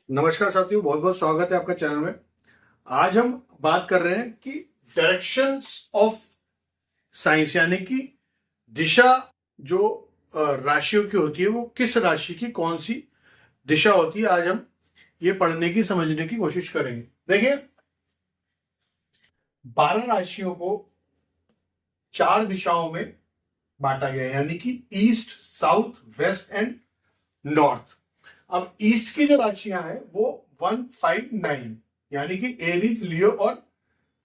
नमस्कार साथियों, बहुत बहुत स्वागत है आपका चैनल में। आज हम बात कर रहे हैं कि डायरेक्शंस ऑफ साइंस, यानी कि दिशा जो राशियों की होती है वो किस राशि की कौन सी दिशा होती है। आज हम ये पढ़ने की समझने की कोशिश करेंगे। देखिए, 12 राशियों को 4 दिशाओं में बांटा गया है, यानी कि east, south, west and north. अब ईस्ट की जो राशियां हैं वो 159, यानी कि एरीज, लियो और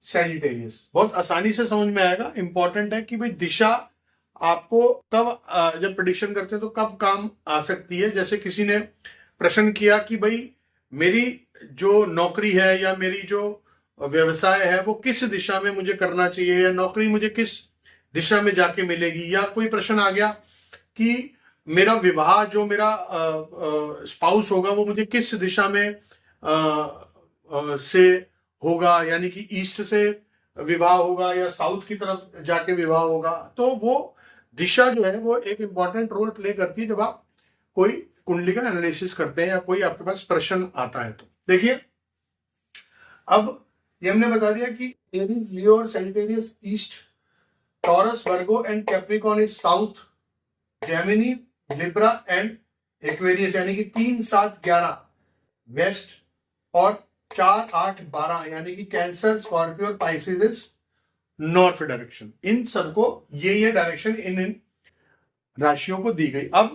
सैजिटेरियस। बहुत आसानी से समझ में आएगा। इंपॉर्टेंट है कि भाई दिशा आपको कब जब प्रिडिक्शन करते हैं तो कब काम आ सकती है। जैसे किसी ने प्रश्न किया कि भाई मेरी जो नौकरी है या मेरी जो व्यवसाय है वो किस दिशा में मुझे करना चाहिए, या नौकरी मुझे किस दिशा में जाके मिलेगी। या कोई प्रश्न आ गया कि मेरा विवाह, जो मेरा स्पाउस होगा वो मुझे किस दिशा में से होगा, यानी कि ईस्ट से विवाह होगा या साउथ की तरफ जाके विवाह होगा। तो वो दिशा जो है वो एक इंपॉर्टेंट रोल प्ले करती है जब आप कोई कुंडली का एनालिसिस करते हैं या कोई आपके पास प्रश्न आता है। तो देखिए, अब ये हमने बता दिया कि एरीज, लियो और Sagittarius east, taurus, Virgo and Capricorn is south, Gemini, Libra and Aquarius यानी कि 3, 7, 11 वेस्ट, और 4, 8, 12 यानी कि कैंसर, स्कॉर्पियो और पाइसेस इज नॉर्थ डायरेक्शन। इन सबको ये डायरेक्शन इन राशियों को दी गई। अब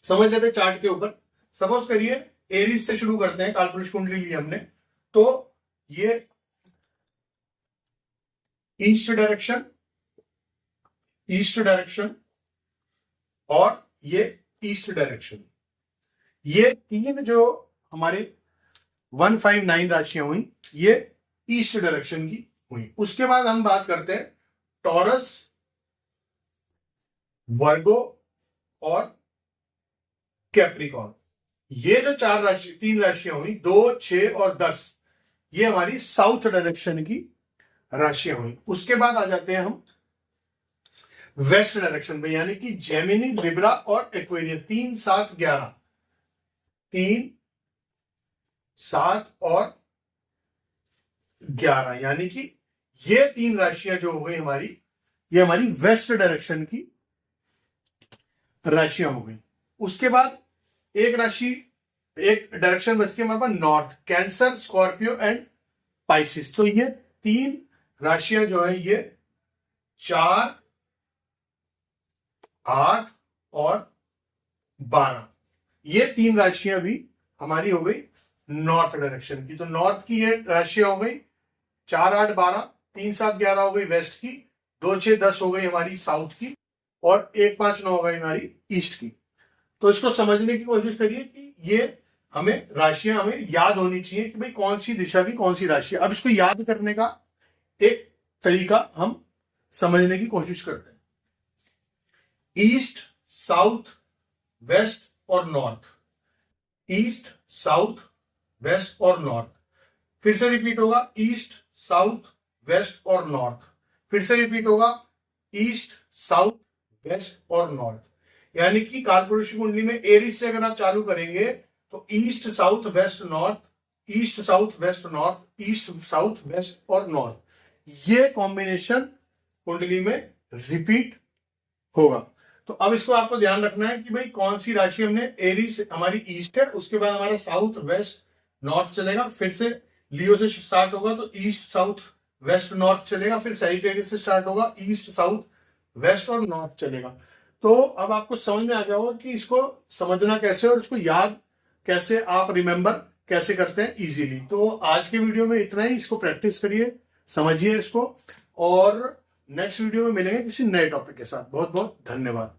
समझ लेते चार्ट के ऊपर। सपोज करिए एरीज से शुरू करते हैं, कालपुरुष कुंडली ली हमने, तो ये ईस्ट डायरेक्शन और ये ईस्ट डायरेक्शन, ये तीन जो हमारे 159 राशियां हुई ये ईस्ट डायरेक्शन की हुई। उसके बाद हम बात करते हैं टॉरस, वर्गो और कैप्रिकॉर्न। ये जो 3 राशियां हुई, 2, 6 और 10, ये हमारी साउथ डायरेक्शन की राशियां हुई। उसके बाद आ जाते हैं हम वेस्ट डायरेक्शन में, यानी कि जेमिनी, लिब्रा और एक्वेरियस। 3, 7, 11, 3, 7 और 11 यानी कि ये 3 राशियां जो हो गई हमारी, ये हमारी वेस्ट डायरेक्शन की राशियां हो गई। उसके बाद एक डायरेक्शन बचती है हमारे पास north, cancer, Scorpio and Pisces. तो ये 3 राशियां जो है ये 4, 8 और 12, ये 3 राशियां भी हमारी हो गई नॉर्थ डायरेक्शन की। तो नॉर्थ की ये राशियां हो गई 4, 8, 12, 3, 7, 11 हो गई वेस्ट की, 2, 6, 10 हो गई हमारी साउथ की, और 1, 5, 9 हो गई हमारी ईस्ट की। तो इसको समझने की कोशिश करिए कि ये हमें राशियां हमें याद होनी चाहिए कि भाई कौन सी दिशा की कौन सी राशि है। अब इसको याद करने का एक तरीका हम समझने की कोशिश करते हैं। ईस्ट, साउथ, वेस्ट और नॉर्थ, ईस्ट, साउथ, वेस्ट और नॉर्थ। फिर से रिपीट होगा, ईस्ट, साउथ, वेस्ट और नॉर्थ। फिर से रिपीट होगा, ईस्ट, साउथ, वेस्ट और नॉर्थ। यानी कि कालपुरुष कुंडली में एरीज से अगर आप चालू करेंगे तो east, south, west, north, east, south, west, north, east, south, west और नॉर्थ, ये कॉम्बिनेशन कुंडली में रिपीट होगा। तो अब इसको आपको ध्यान रखना है कि भाई कौन सी राशि हमने, एरीज हमारी ईस्ट है, उसके बाद हमारा साउथ, वेस्ट, नॉर्थ चलेगा। फिर से लियो से स्टार्ट होगा तो ईस्ट, साउथ, वेस्ट, नॉर्थ चलेगा। फिर सैजिटेरियस से स्टार्ट होगा, ईस्ट, साउथ, वेस्ट और नॉर्थ चलेगा। तो अब आपको समझ में आ गया होगा कि इसको समझना कैसे और इसको याद कैसे, आप रिमेंबर कैसे करते हैं इजीली। तो आज के वीडियो में इतना ही। इसको प्रैक्टिस करिए, समझिए इसको, और नेक्स्ट वीडियो में मिलेंगे किसी नए टॉपिक के साथ। बहुत बहुत धन्यवाद।